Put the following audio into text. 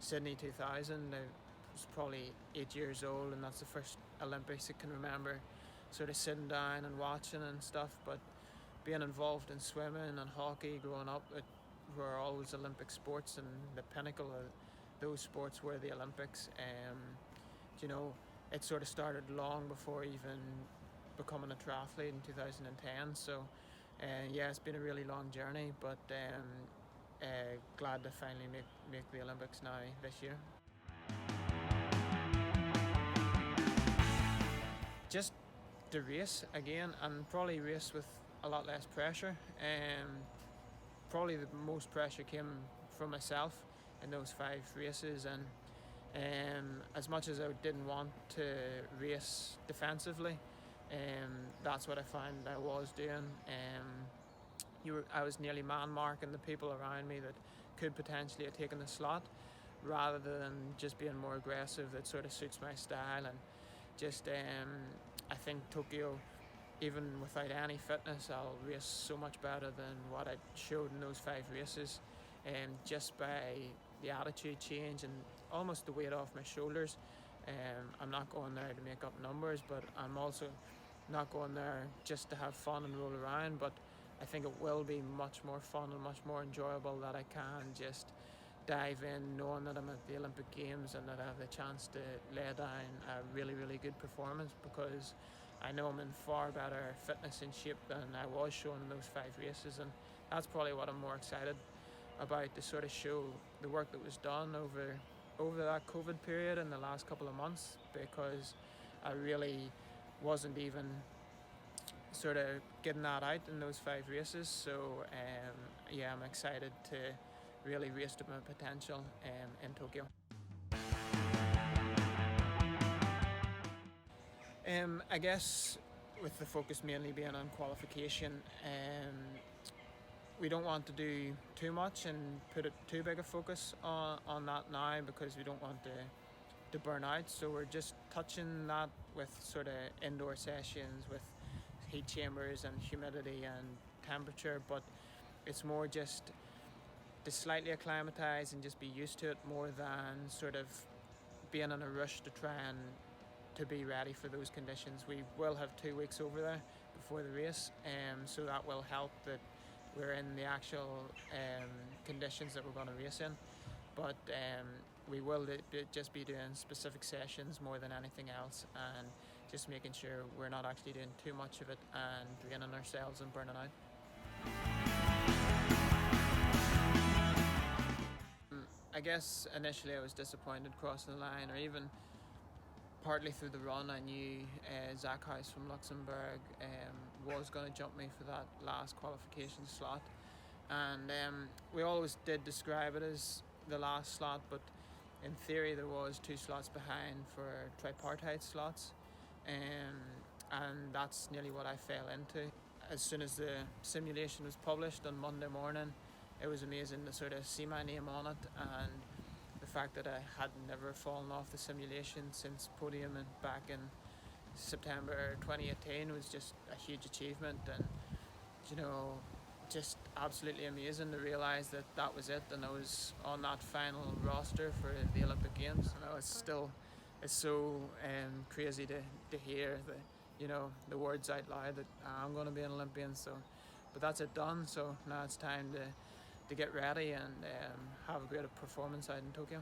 Sydney 2000, I was probably 8 years old, and that's the first Olympics I can remember sort of sitting down and watching and stuff. But being involved in swimming and hockey growing up, it were always Olympic sports, and the pinnacle of those sports were the Olympics. You know, it sort of started long before even becoming a triathlete in 2010. So yeah, it's been a really long journey, but glad to finally make the Olympics now this year. Just to race again, and probably race with a lot less pressure. Probably the most pressure came from myself in those 5 races, and as much as I didn't want to race defensively, that's what I found I was doing. I was nearly man marking the people around me that could potentially have taken the slot, rather than just being more aggressive. That sort of suits my style, and just I think Tokyo, even without any fitness, I'll race so much better than what I showed in those 5 races, just by the attitude change and almost the weight off my shoulders. I'm not going there to make up numbers, but I'm also not going there just to have fun and roll around. But I think it will be much more fun and much more enjoyable that I can just dive in knowing that I'm at the Olympic Games and that I have the chance to lay down a really, really good performance, because I know I'm in far better fitness and shape than I was showing in those 5 races. And that's probably what I'm more excited about, to sort of show the work that was done over that COVID period in the last couple of months, because I really wasn't even sort of getting that out in those 5 races. So yeah, I'm excited to really race to my potential in Tokyo. I guess with the focus mainly being on qualification, we don't want to do too much and put it too big a focus on that now, because we don't want to burn out. So we're just touching that with sort of indoor sessions with heat chambers and humidity and temperature, but it's more just to slightly acclimatise and just be used to it, more than sort of being in a rush to try and to be ready for those conditions. We will have 2 weeks over there before the race, so that will help that we're in the actual conditions that we're going to race in. But we will just be doing specific sessions more than anything else, and just making sure we're not actually doing too much of it and draining ourselves and burning out. I guess initially I was disappointed crossing the line, or even partly through the run. I knew Zach House from Luxembourg was going to jump me for that last qualification slot, and we always did describe it as the last slot, but in theory there was 2 slots behind for tripartite slots, and that's nearly what I fell into. As soon as the simulation was published on Monday morning, it was amazing to sort of see my name on it, and the fact that I had never fallen off the simulation since podium and back in September 2018 was just a huge achievement. And just absolutely amazing to realise that that was it, and I was on that final roster for the Olympic Games. It's so crazy to hear the words out loud that I'm going to be an Olympian. So, but that's it done. So now it's time to get ready and have a great performance out in Tokyo.